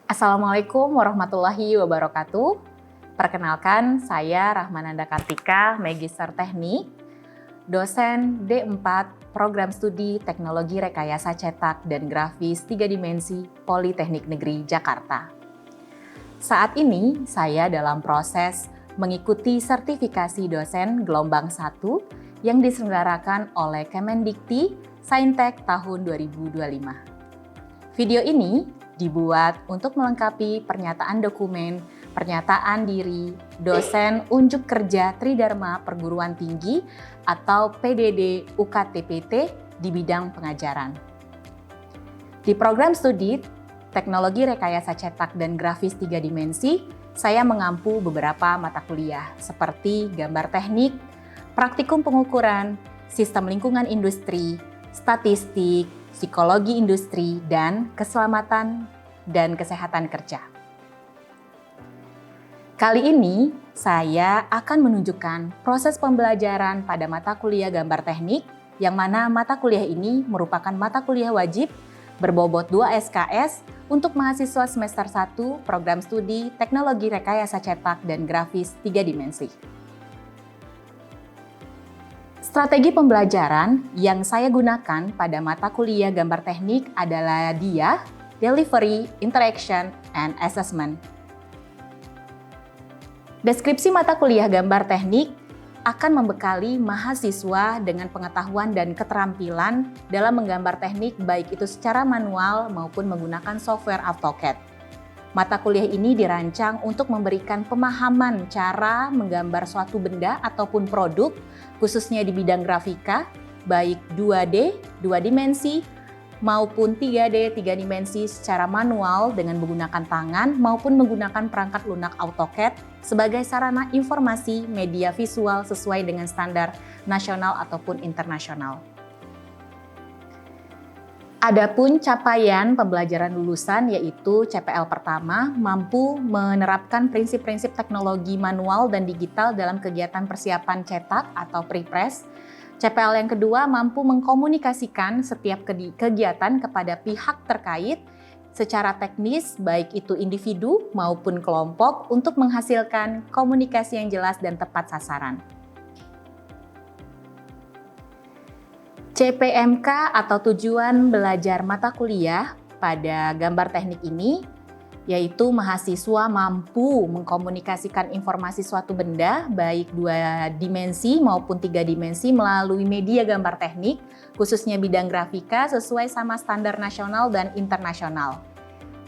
Assalamualaikum warahmatullahi wabarakatuh. Perkenalkan, saya Rahmananda Kartika, Magister Teknik, dosen D4 Program Studi Teknologi Rekayasa Cetak dan Grafis 3 Dimensi Politeknik Negeri Jakarta. Saat ini, saya dalam proses mengikuti sertifikasi dosen gelombang 1 yang diselenggarakan oleh Kemendikti Saintek tahun 2025. Video ini dibuat untuk melengkapi pernyataan dokumen, pernyataan diri, dosen unjuk kerja Tridharma Perguruan Tinggi atau PDD UKTPT di bidang pengajaran. Di program studi Teknologi Rekayasa Cetak dan Grafis 3 Dimensi, saya mengampu beberapa mata kuliah seperti gambar teknik, praktikum pengukuran, sistem lingkungan industri, statistik, psikologi industri, dan keselamatan dan kesehatan kerja. Kali ini, saya akan menunjukkan proses pembelajaran pada mata kuliah gambar teknik, yang mana mata kuliah ini merupakan mata kuliah wajib berbobot 2 SKS untuk mahasiswa semester 1 program studi Teknologi Rekayasa Cetak dan Grafis 3 Dimensi. Strategi pembelajaran yang saya gunakan pada mata kuliah gambar teknik adalah DIA, Delivery, Interaction, and Assessment. Deskripsi mata kuliah gambar teknik akan membekali mahasiswa dengan pengetahuan dan keterampilan dalam menggambar teknik baik itu secara manual maupun menggunakan software AutoCAD. Mata kuliah ini dirancang untuk memberikan pemahaman cara menggambar suatu benda ataupun produk, khususnya di bidang grafika, baik 2D, 2 dimensi, maupun 3D, 3 dimensi secara manual dengan menggunakan tangan maupun menggunakan perangkat lunak AutoCAD sebagai sarana informasi media visual sesuai dengan standar nasional ataupun internasional. Adapun capaian pembelajaran lulusan yaitu CPL pertama mampu menerapkan prinsip-prinsip teknologi manual dan digital dalam kegiatan persiapan cetak atau pre-press. CPL yang kedua mampu mengkomunikasikan setiap kegiatan kepada pihak terkait secara teknis baik itu individu maupun kelompok untuk menghasilkan komunikasi yang jelas dan tepat sasaran. CPMK atau tujuan belajar mata kuliah pada gambar teknik ini yaitu mahasiswa mampu mengkomunikasikan informasi suatu benda baik 2 dimensi maupun 3 dimensi melalui media gambar teknik khususnya bidang grafika sesuai sama standar nasional dan internasional.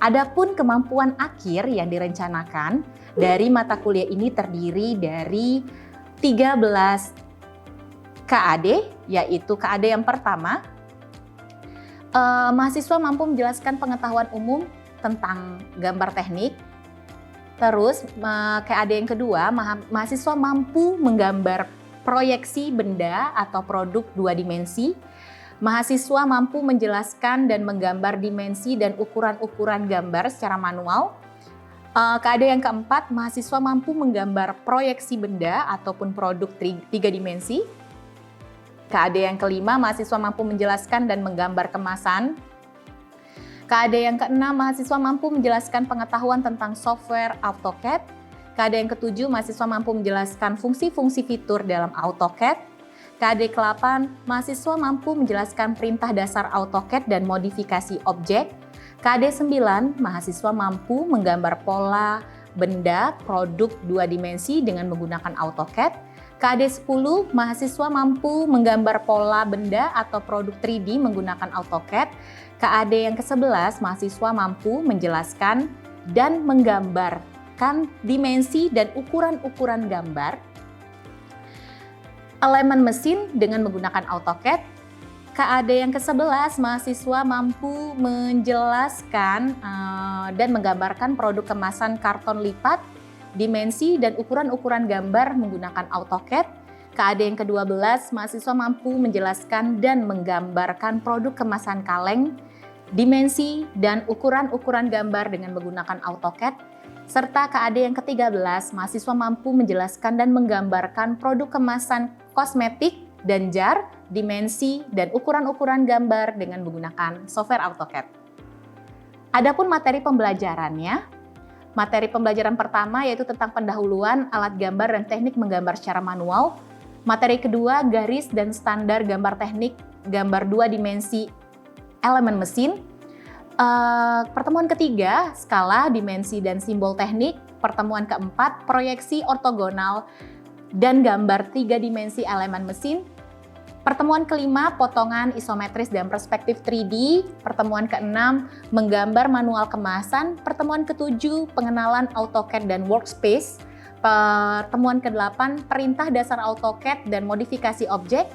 Adapun kemampuan akhir yang direncanakan dari mata kuliah ini terdiri dari 13 KAD, yaitu KAD yang pertama, mahasiswa mampu menjelaskan pengetahuan umum tentang gambar teknik. Terus KAD yang kedua, mahasiswa mampu menggambar proyeksi benda atau produk 2 dimensi. Mahasiswa mampu menjelaskan dan menggambar dimensi dan ukuran-ukuran gambar secara manual. KAD yang keempat, mahasiswa mampu menggambar proyeksi benda ataupun produk 3 dimensi. KAD yang kelima, mahasiswa mampu menjelaskan dan menggambar kemasan. KAD yang keenam, mahasiswa mampu menjelaskan pengetahuan tentang software AutoCAD. KAD yang ketujuh, mahasiswa mampu menjelaskan fungsi-fungsi fitur dalam AutoCAD. KAD ke-8, mahasiswa mampu menjelaskan perintah dasar AutoCAD dan modifikasi objek. KAD 9, mahasiswa mampu menggambar pola, benda, produk 2 dimensi dengan menggunakan AutoCAD. KAD 10, mahasiswa mampu menggambar pola benda atau produk 3D menggunakan AutoCAD. KAD yang ke-11, mahasiswa mampu menjelaskan dan menggambarkan dimensi dan ukuran-ukuran gambar elemen mesin dengan menggunakan AutoCAD. KAD yang ke-11, mahasiswa mampu menjelaskan dan menggambarkan produk kemasan karton lipat, dimensi dan ukuran-ukuran gambar menggunakan AutoCAD. KAD yang ke-12, mahasiswa mampu menjelaskan dan menggambarkan produk kemasan kaleng, dimensi dan ukuran-ukuran gambar dengan menggunakan AutoCAD. Serta KAD yang ke-13, mahasiswa mampu menjelaskan dan menggambarkan produk kemasan kosmetik dan jar, dimensi dan ukuran-ukuran gambar dengan menggunakan software AutoCAD. Adapun materi pembelajarannya, materi pembelajaran pertama yaitu tentang pendahuluan alat gambar dan teknik menggambar secara manual. Materi kedua, garis dan standar gambar teknik gambar 2 dimensi elemen mesin. Pertemuan ketiga, skala, dimensi, dan simbol teknik. Pertemuan keempat, proyeksi ortogonal dan gambar 3 dimensi elemen mesin. Pertemuan kelima, potongan isometris dan perspektif 3D. Pertemuan keenam, menggambar manual kemasan. Pertemuan ketujuh, pengenalan AutoCAD dan Workspace. Pertemuan ke-8, perintah dasar AutoCAD dan modifikasi objek.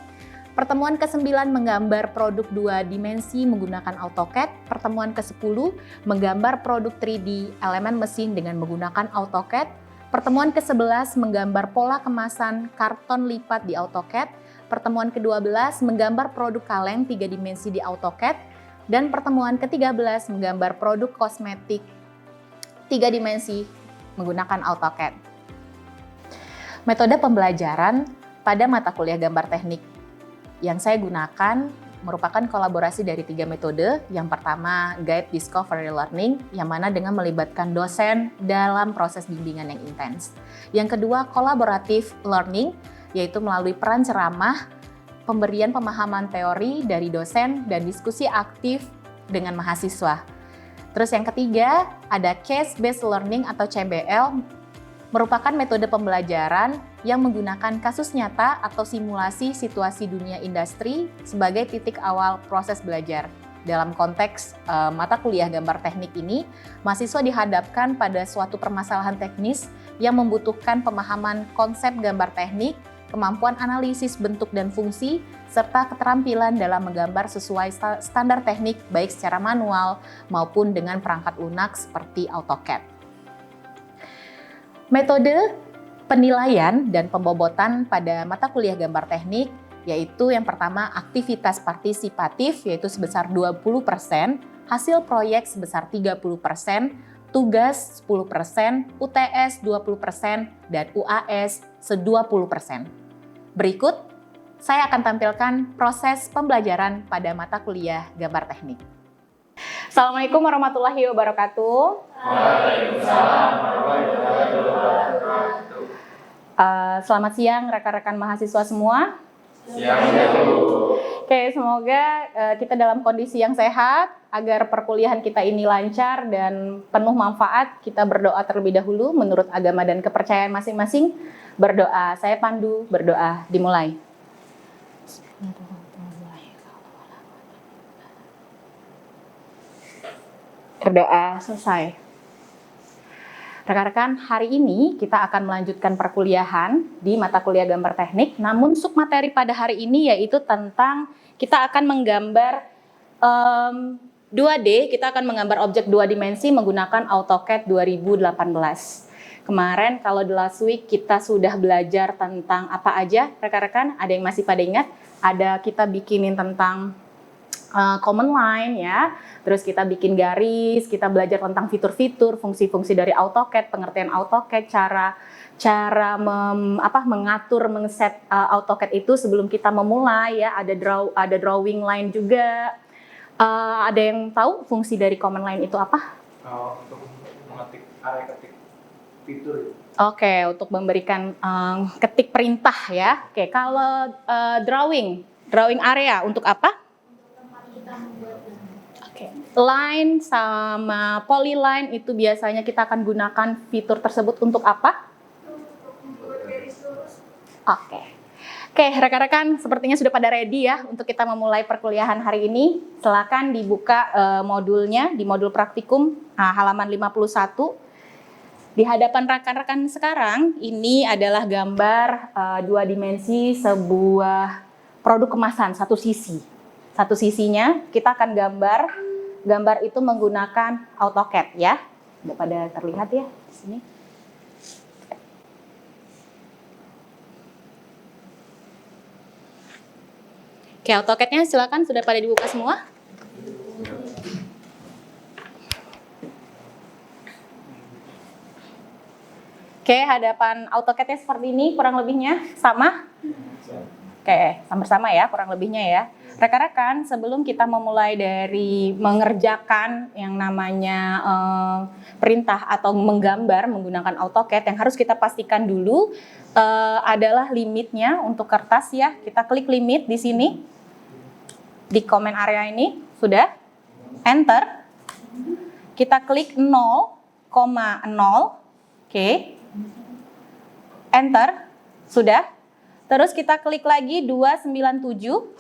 Pertemuan ke-9, menggambar produk 2 dimensi menggunakan AutoCAD. Pertemuan ke-10, menggambar produk 3D elemen mesin dengan menggunakan AutoCAD. Pertemuan ke-11, menggambar pola kemasan karton lipat di AutoCAD. Pertemuan ke-12, menggambar produk kaleng 3 dimensi di AutoCAD. Dan pertemuan ke-13, menggambar produk kosmetik 3 dimensi menggunakan AutoCAD. Metode pembelajaran pada mata kuliah gambar teknik yang saya gunakan merupakan kolaborasi dari 3 metode. Yang pertama, Guided Discovery Learning, yang mana dengan melibatkan dosen dalam proses bimbingan yang intens. Yang kedua, Collaborative Learning, yaitu melalui peran ceramah, pemberian pemahaman teori dari dosen, dan diskusi aktif dengan mahasiswa. Terus yang ketiga, ada Case-Based Learning atau CBL, merupakan metode pembelajaran yang menggunakan kasus nyata atau simulasi situasi dunia industri sebagai titik awal proses belajar. Dalam konteks mata kuliah gambar teknik ini, mahasiswa dihadapkan pada suatu permasalahan teknis yang membutuhkan pemahaman konsep gambar teknik, kemampuan analisis bentuk dan fungsi, serta keterampilan dalam menggambar sesuai standar teknik baik secara manual maupun dengan perangkat lunak seperti AutoCAD. Metode penilaian dan pembobotan pada mata kuliah gambar teknik yaitu yang pertama aktivitas partisipatif yaitu sebesar 20%, hasil proyek sebesar 30%, tugas 10%, UTS 20%, dan UAS 20%. Berikut, saya akan tampilkan proses pembelajaran pada mata kuliah gambar teknik. Assalamualaikum warahmatullahi wabarakatuh. Waalaikumsalam warahmatullahi wabarakatuh. Selamat siang rekan-rekan mahasiswa semua. Siang, Bu. Oke, semoga kita dalam kondisi yang sehat agar perkuliahan kita ini lancar dan penuh manfaat. Kita berdoa terlebih dahulu menurut agama dan kepercayaan masing-masing. Berdoa, saya pandu, berdoa, dimulai. Berdoa, selesai. Rekan-rekan, hari ini kita akan melanjutkan perkuliahan di mata kuliah gambar teknik. Namun submateri pada hari ini yaitu tentang kita akan menggambar 2D, kita akan menggambar objek 2 dimensi menggunakan AutoCAD 2018. Kemarin kalau di last week kita sudah belajar tentang apa aja rekan-rekan, ada yang masih pada ingat? Ada kita bikinin tentang command line ya, terus kita bikin garis, kita belajar tentang fitur-fitur, fungsi-fungsi dari AutoCAD, pengertian AutoCAD, cara mengatur, mengset AutoCAD itu sebelum kita memulai ya, ada drawing line juga. Ada yang tahu fungsi dari command line itu apa? Untuk mengetik area ketik fitur. Oke, untuk memberikan ketik perintah ya. Oke, kalau drawing area untuk apa? Oke, line sama polyline itu biasanya kita akan gunakan fitur tersebut untuk apa? Oke, rekan-rekan sepertinya sudah pada ready ya untuk kita memulai perkuliahan hari ini. Silakan dibuka modulnya di modul praktikum halaman 51. Di hadapan rekan-rekan sekarang, ini adalah gambar 2 dimensi sebuah produk kemasan satu sisi. Satu sisinya kita akan gambar itu menggunakan AutoCAD ya. Sudah pada terlihat ya di sini. Oke, AutoCAD-nya silakan sudah pada dibuka semua. Oke, hadapan AutoCAD-nya seperti ini, kurang lebihnya sama? Oke, sama-sama ya, kurang lebihnya ya. Rekan-rekan, sebelum kita memulai dari mengerjakan yang namanya perintah atau menggambar menggunakan AutoCAD, yang harus kita pastikan dulu adalah limitnya untuk kertas ya. Kita klik limit di sini, di comment area ini, sudah, enter. Kita klik 0,0, oke, enter, sudah. Terus kita klik lagi 297,210.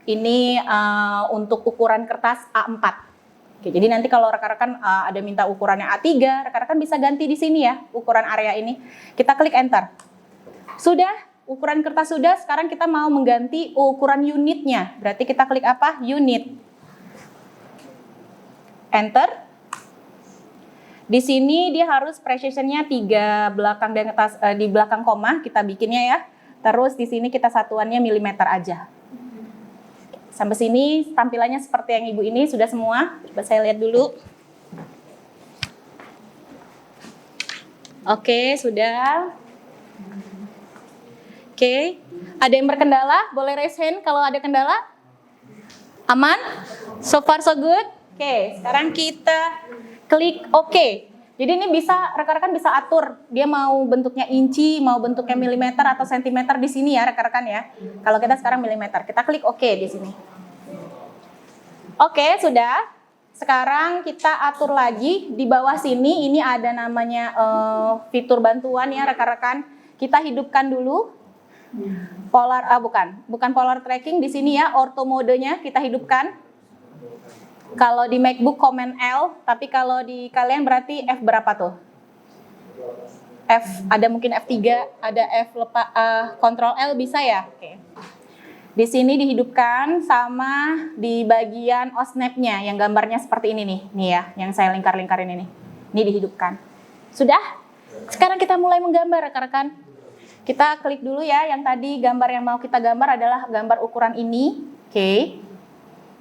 Ini untuk ukuran kertas A4. Oke, jadi nanti kalau rekan-rekan ada minta ukurannya A3, rekan-rekan bisa ganti di sini ya, ukuran area ini. Kita klik enter. Sudah, ukuran kertas sudah, sekarang kita mau mengganti ukuran unitnya. Berarti kita klik apa? Unit. Enter. Di sini dia harus precision-nya 3 belakang dan atas, di belakang koma kita bikinnya ya. Terus di sini kita satuannya milimeter aja. Sampai sini tampilannya seperti yang Ibu ini sudah semua. Coba saya lihat dulu. Oke, sudah. Oke. Ada yang berkendala? Boleh raise hand kalau ada kendala? Aman? So far so good? Oke, sekarang kita klik OK. Jadi ini bisa rekan-rekan bisa atur dia mau bentuknya inci, mau bentuknya milimeter atau sentimeter di sini ya rekan-rekan ya. Kalau kita sekarang milimeter, kita klik OK di sini. Oke, sudah. Sekarang kita atur lagi di bawah sini, ini ada namanya fitur bantuan ya rekan-rekan. Kita hidupkan dulu polar bukan polar tracking di sini ya, ortho modenya kita hidupkan. Kalau di MacBook Command L, tapi kalau di kalian berarti F berapa tuh? F, ada mungkin F3, ada F Ctrl L bisa ya? Oke. Di sini dihidupkan sama di bagian OSNAP-nya yang gambarnya seperti ini nih ya, yang saya lingkar-lingkarin ini. Ini dihidupkan. Sudah? Sekarang kita mulai menggambar rekan-rekan. Kita klik dulu ya, yang tadi gambar yang mau kita gambar adalah gambar ukuran ini. Oke.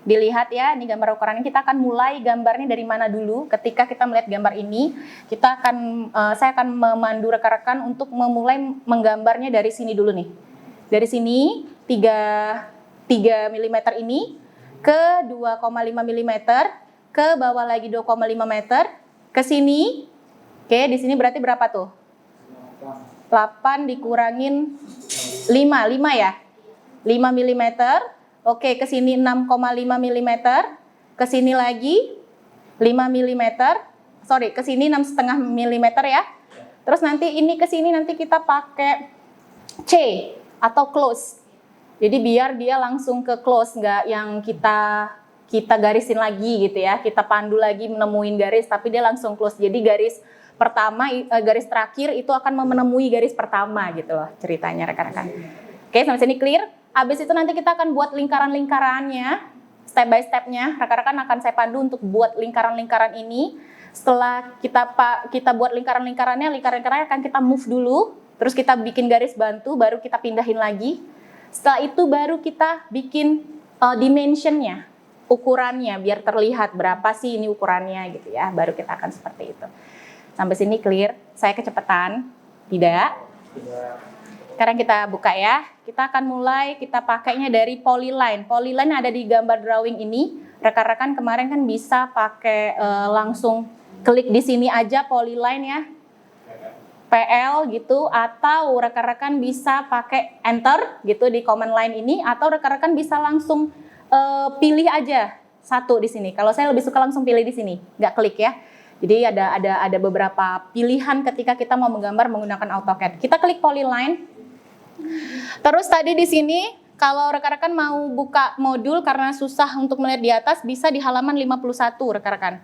Dilihat ya, ini gambar ukuran ini. Kita akan mulai gambarnya dari mana dulu. Ketika kita melihat gambar ini, saya akan memandu rekan-rekan untuk memulai menggambarnya dari sini dulu nih. Dari sini 3 mm ini ke 2,5 mm, ke bawah lagi 2,5 meter, ke sini. Oke, di sini berarti berapa tuh? 8 dikurangin 5 ya. 5 mm. Oke, ke sini 6,5 mm, ke sini lagi 5 mm, ke sini 6,5 mm ya. Terus nanti ini ke sini nanti kita pakai C atau close. Jadi biar dia langsung ke close, nggak yang kita garisin lagi gitu ya. Kita pandu lagi menemuin garis, tapi dia langsung close. Jadi garis terakhir itu akan menemui garis pertama gitu loh ceritanya rekan-rekan. Oke, sampai sini clear. Habis itu nanti kita akan buat lingkaran-lingkarannya, step by step-nya. Rekan-rekan akan saya pandu untuk buat lingkaran-lingkaran ini. Setelah kita buat lingkaran-lingkarannya akan kita move dulu. Terus kita bikin garis bantu, baru kita pindahin lagi. Setelah itu baru kita bikin dimension-nya, ukurannya, biar terlihat berapa sih ini ukurannya gitu ya. Baru kita akan seperti itu. Sampai sini clear? Saya kecepatan? Tidak? Sekarang kita buka ya. Kita akan mulai, kita pakainya dari polyline. Polyline ada di gambar drawing ini. Rekan-rekan kemarin kan bisa pakai langsung klik di sini aja polyline ya. PL gitu, atau rekan-rekan bisa pakai enter gitu di command line ini, atau rekan-rekan bisa langsung pilih aja satu di sini. Kalau saya lebih suka langsung pilih di sini, nggak klik ya. Jadi ada beberapa pilihan ketika kita mau menggambar menggunakan AutoCAD. Kita klik polyline. Terus tadi di sini kalau rekan-rekan mau buka modul karena susah untuk melihat di atas, bisa di halaman 51 rekan-rekan.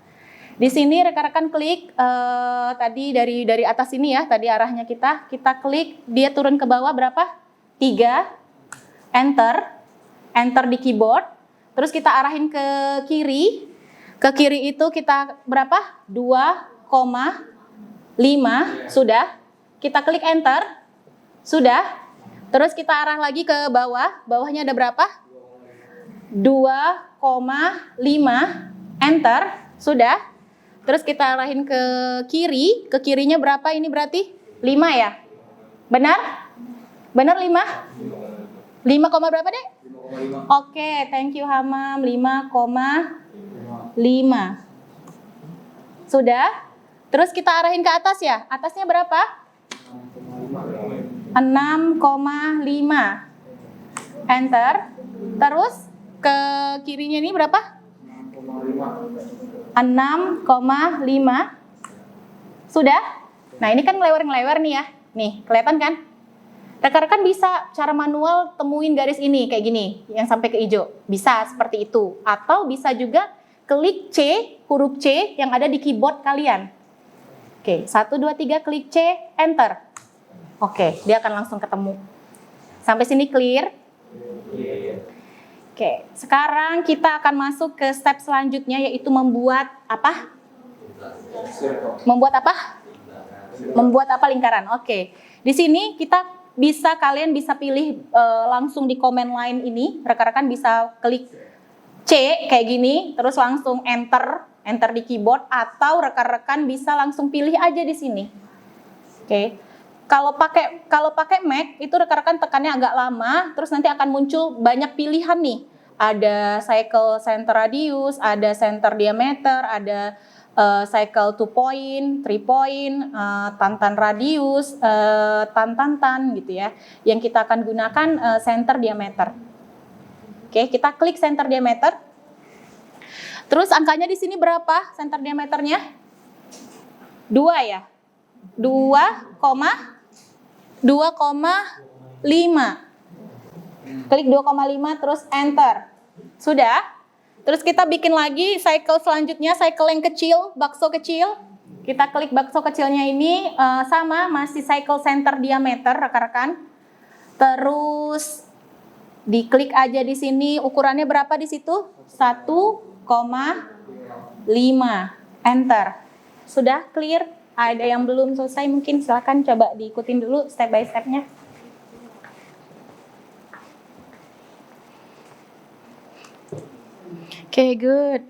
Di sini rekan-rekan klik tadi dari atas ini ya, tadi arahnya kita klik, dia turun ke bawah berapa? 3, enter di keyboard. Terus kita arahin ke kiri. Ke kiri itu kita berapa? 2,5, sudah. Kita klik enter, sudah. Terus kita arah lagi ke bawah, bawahnya ada berapa? 2,5, enter, sudah. Terus kita arahin ke kirinya berapa ini berarti? 5 ya? Benar? Benar 5? 5, berapa dek? 5,5. Oke, thank you Hamam. 5,5. Sudah? Terus kita arahin ke atas ya. Atasnya berapa? 6,5. Enter. Terus ke kirinya ini berapa? 6,5. Sudah? Nah, ini kan ngelewer-ngelewer nih ya. Nih, kelihatan kan? Rekan-rekan bisa cara manual temuin garis ini kayak gini, yang sampai ke hijau. Bisa seperti itu. Atau bisa juga klik C, huruf C yang ada di keyboard kalian. Oke, 1, 2, 3, klik C, enter. Oke, dia akan langsung ketemu. Sampai sini clear? Oke, sekarang kita akan masuk ke step selanjutnya, yaitu membuat apa? Membuat apa? Membuat apa lingkaran? Oke, di sini kalian bisa pilih langsung di command line ini. Rekan-rekan bisa klik C kayak gini, terus langsung enter di keyboard, atau rekan-rekan bisa langsung pilih aja di sini. Oke. Kalau pakai Mac itu rekan-rekan tekannya agak lama, terus nanti akan muncul banyak pilihan nih. Ada cycle center radius, ada center diameter, ada cycle 2 point, 3 point, tantan radius, tan gitu ya. Yang kita akan gunakan center diameter. Oke, kita klik center diameter. Terus angkanya di sini berapa center diameternya? 2 ya. 2,5. Klik 2,5 terus enter. Sudah? Terus kita bikin lagi cycle selanjutnya, cycle yang kecil, bakso kecil. Kita klik bakso kecilnya ini sama, masih cycle center diameter rekan-rekan. Terus diklik aja di sini, ukurannya berapa di situ? 1,5. Enter. Sudah clear? Ada yang belum selesai mungkin silakan coba diikutin dulu step by step-nya. Oke, good.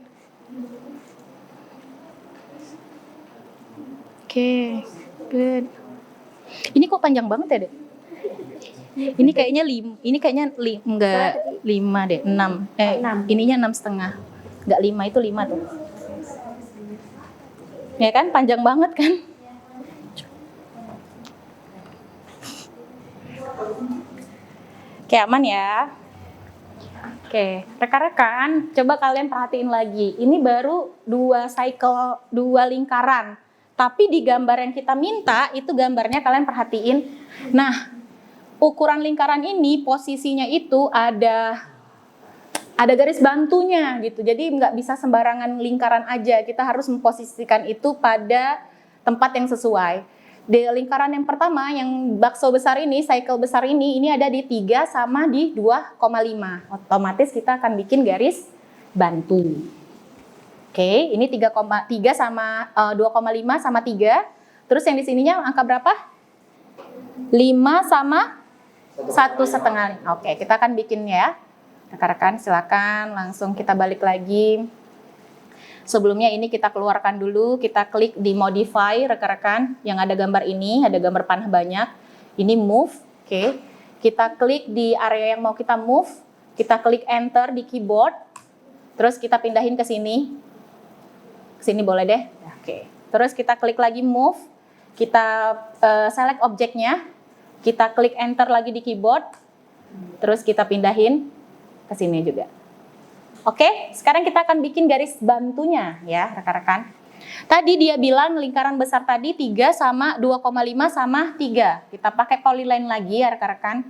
Oke, good. Ini kok panjang banget ya, Dek? Ini kayaknya enggak 5 deh, 6. 6. Ininya 6,5. Enggak 5, itu 5 tuh. Ya kan, panjang banget kan? Oke, aman ya. Oke, rekan-rekan, coba kalian perhatiin lagi. Ini baru 2 cycle, 2 lingkaran. Tapi di gambar yang kita minta, itu gambarnya kalian perhatiin. Nah, ukuran lingkaran ini, posisinya itu ada garis bantunya gitu. Jadi nggak bisa sembarangan lingkaran aja. Kita harus memposisikan itu pada tempat yang sesuai. Di lingkaran yang pertama, yang bakso besar ini, cycle besar ini ada di 3 sama di 2,5. Otomatis kita akan bikin garis bantu. Oke, ini 3 sama 2,5 sama 3. Terus yang di sininya angka berapa? 5 sama 1,5. Oke, kita akan bikin ya. Rekan-rekan silakan langsung kita balik lagi. Sebelumnya ini kita keluarkan dulu, kita klik di modify rekan-rekan yang ada gambar ini, ada gambar panah banyak. Ini move, oke. Kita klik di area yang mau kita move, kita klik enter di keyboard. Terus kita pindahin ke sini. Ke sini boleh deh. Oke. Terus kita klik lagi move, kita select objeknya. Kita klik enter lagi di keyboard. Terus kita pindahin ke sini juga. Oke, sekarang kita akan bikin garis bantunya ya rekan-rekan. Tadi dia bilang lingkaran besar tadi 3 sama 2,5 sama 3. Kita pakai polyline lagi ya rekan-rekan.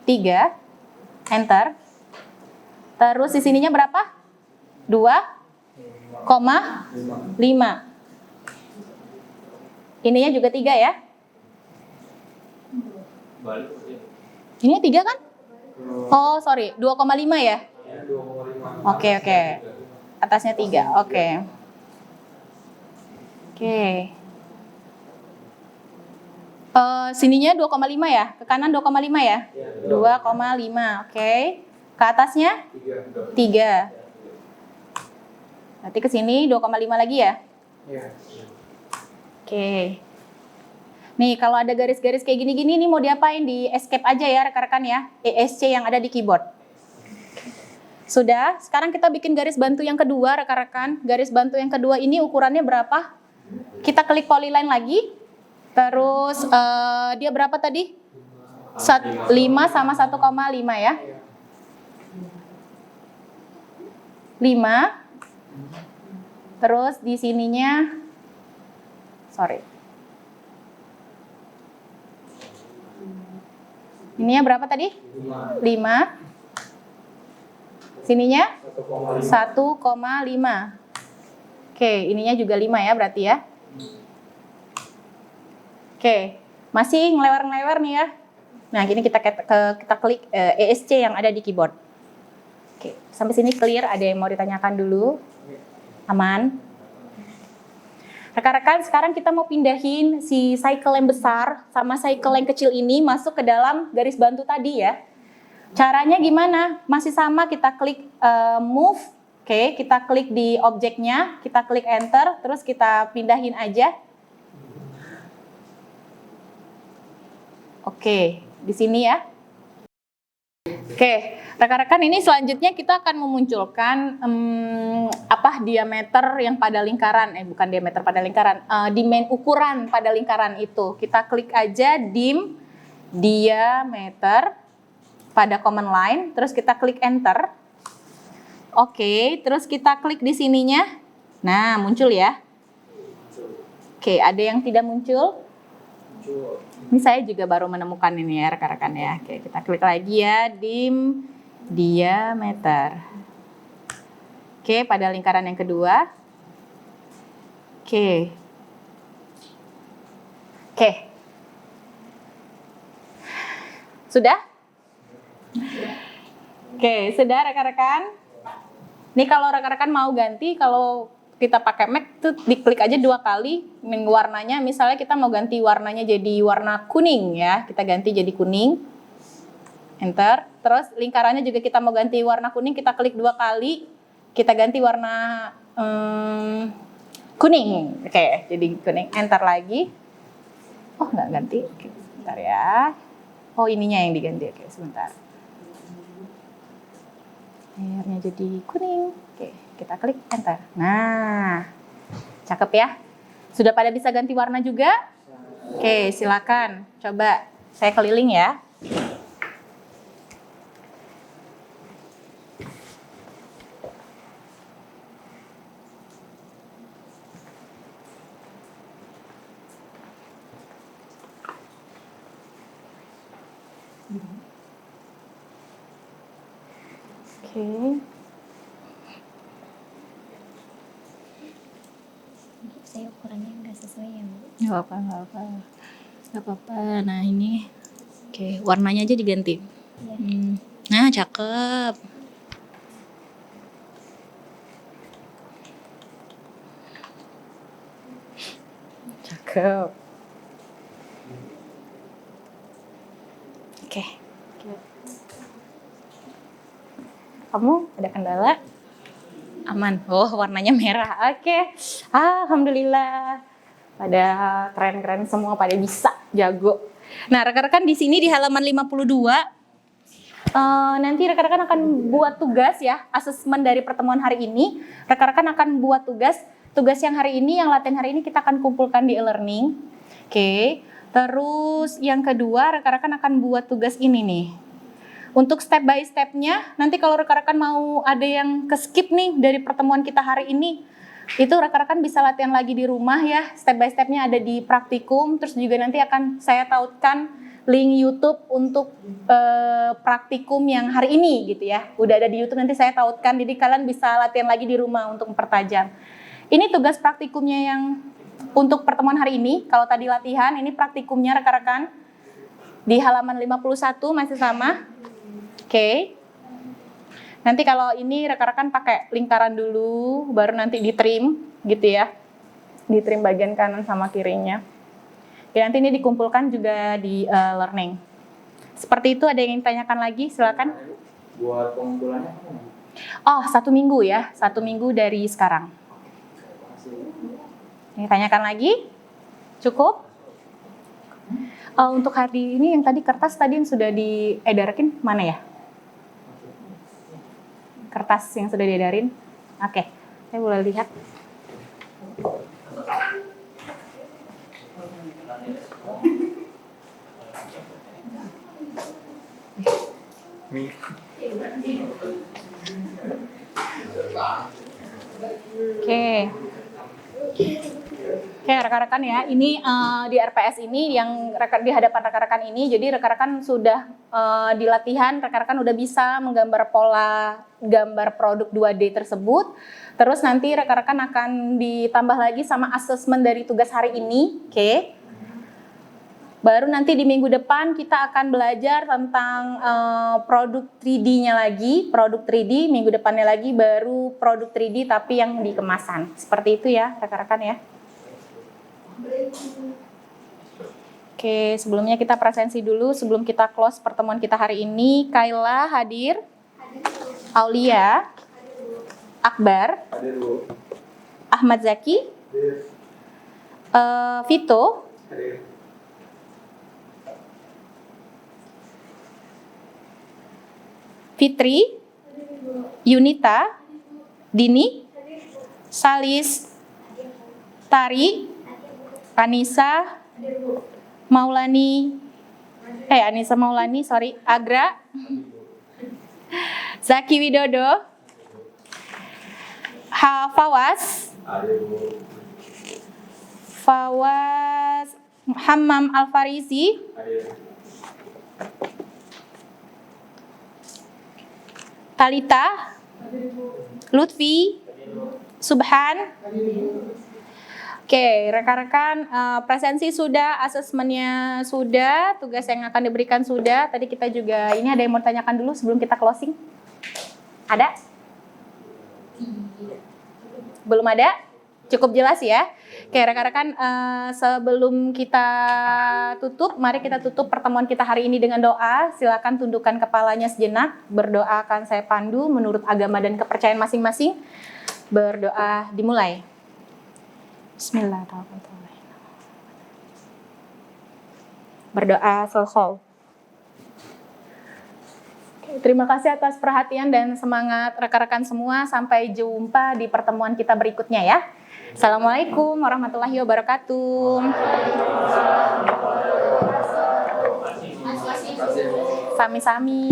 3, enter. Terus di sininya berapa? 2,5. Ininya juga 3 ya. Ini 3 kan? Oh, sorry, 2,5 ya? Oke. Atasnya 3, oke. Sininya 2,5 ya? Ke kanan 2,5 ya? 2,5, oke. Ke atasnya? 3. Berarti ke sini 2,5 lagi ya? Oke. Nih, kalau ada garis-garis kayak gini-gini nih mau diapain? Di escape aja ya rekan-rekan ya. ESC yang ada di keyboard. Sudah, sekarang kita bikin garis bantu yang kedua rekan-rekan. Garis bantu yang kedua ini ukurannya berapa? Kita klik polyline lagi. Terus dia berapa tadi? 5 sama 1,5 ya. 5. Terus di sininya, sorry. Ininya berapa tadi? 5. Sininya 1,5. Oke, ininya juga 5 ya berarti ya. Oke, masih ngelewer-ngelewer nih ya. Nah, gini kita klik ESC yang ada di keyboard. Oke, sampai sini clear. Ada yang mau ditanyakan dulu? Aman? Rekan-rekan, sekarang kita mau pindahin si cycle yang besar sama cycle yang kecil ini masuk ke dalam garis bantu tadi ya. Caranya gimana? Masih sama, kita klik move. Oke, kita klik di objeknya, kita klik enter, terus kita pindahin aja. Oke, di sini ya. Oke, rekan-rekan, ini selanjutnya kita akan memunculkan diameter yang pada lingkaran, bukan diameter pada lingkaran, ukuran pada lingkaran itu. Kita klik aja dim diameter pada command line, terus kita klik enter. Oke, terus kita klik di sininya. Nah, muncul ya. Oke, ada yang tidak muncul? Ini saya juga baru menemukan ini ya rekan-rekan ya. Oke, kita klik lagi ya, dim diameter. Oke, pada lingkaran yang kedua. Oke. Sudah? Oke, sudah rekan-rekan. Ini kalau rekan-rekan mau ganti, kalau kita pakai Mac tuh diklik aja 2 kali warnanya. Misalnya kita mau ganti warnanya jadi warna kuning ya, kita ganti jadi kuning. Enter. Terus lingkarannya juga kita mau ganti warna kuning, kita klik 2 kali. Kita ganti warna kuning. Oke, jadi kuning. Enter lagi. Oh, nggak ganti. Oke, sebentar ya. Oh, ininya yang diganti. Oke, sebentar. Layarnya jadi kuning. Oke, kita klik enter. Nah, cakep ya. Sudah pada bisa ganti warna juga? Oke, silakan. Coba saya keliling ya. Oke. Saya ukurannya nggak sesuai ya, Bu. Nggak apa-apa. Nah, ini. Oke, warnanya aja diganti. Ya. Nah, cakep. Cakep. Oke. Kamu ada kendala? Aman. Oh, warnanya merah. Oke. Alhamdulillah. Pada keren-keren semua, pada bisa, jago. Nah, rekan-rekan di sini di halaman 52 nanti rekan-rekan akan buat tugas ya, asesmen dari pertemuan hari ini. Rekan-rekan akan buat tugas yang hari ini, yang latihan hari ini kita akan kumpulkan di e-learning. Oke. Terus yang kedua, rekan-rekan akan buat tugas ini nih. Untuk step by step-nya, nanti kalau rekan-rekan mau ada yang ke-skip nih dari pertemuan kita hari ini, itu rekan-rekan bisa latihan lagi di rumah ya. Step by step-nya ada di praktikum, terus juga nanti akan saya tautkan link YouTube untuk praktikum yang hari ini gitu ya. Udah ada di YouTube, nanti saya tautkan, jadi kalian bisa latihan lagi di rumah untuk mempertajam. Ini tugas praktikumnya yang untuk pertemuan hari ini. Kalau tadi latihan, ini praktikumnya rekan-rekan di halaman 51 masih sama. Oke. Nanti kalau ini rekan-rekan pakai lingkaran dulu, baru nanti di-trim gitu ya. Di-trim bagian kanan sama kirinya. Oke, nanti ini dikumpulkan juga di learning. Seperti itu, ada yang ingin tanyakan lagi? Silakan. Buat pengumpulannya Oh, 1 minggu ya. 1 minggu dari sekarang. Ini tanyakan lagi? Cukup? Untuk hari ini yang tadi kertas tadi yang sudah diedarkan mana ya? Kertas yang sudah diedarin. Oke, saya boleh lihat. Oke. Oke, rekan-rekan ya, ini di RPS ini yang di hadapan rekan-rekan ini, jadi rekan-rekan sudah di latihan, rekan-rekan udah bisa menggambar pola gambar produk 2D tersebut. Terus nanti rekan-rekan akan ditambah lagi sama asesmen dari tugas hari ini, oke. Baru nanti di minggu depan kita akan belajar tentang produk 3D-nya lagi, produk 3D, minggu depannya lagi baru produk 3D tapi yang di kemasan. Seperti itu ya rekan-rekan ya. Oke, sebelumnya kita presensi dulu sebelum kita close pertemuan kita hari ini. Kaila hadir? Aulia? Akbar? Ahmad Zaki? Vito? Fitri, Yunita, Dini, Salis, Tari, Anissa, Maulani, Agra, Zaki Widodo, Fawaz, Hammam Alfarizi, Talita, Lutfi, Subhan. Oke, rekan-rekan, presensi sudah, asesmennya sudah, tugas yang akan diberikan sudah. Tadi kita juga, ini ada yang mau tanyakan dulu sebelum kita closing? Ada? Belum ada? Cukup jelas ya? Oke, rekan-rekan, sebelum kita tutup, mari kita tutup pertemuan kita hari ini dengan doa. Silakan tundukkan kepalanya sejenak. Berdoa akan saya pandu menurut agama dan kepercayaan masing-masing. Berdoa dimulai. Bismillahirrahmanirrahim. Berdoa selesai. Terima kasih atas perhatian dan semangat rekan-rekan semua. Sampai jumpa di pertemuan kita berikutnya ya. Assalamualaikum warahmatullahi wabarakatuh. Sami-sami.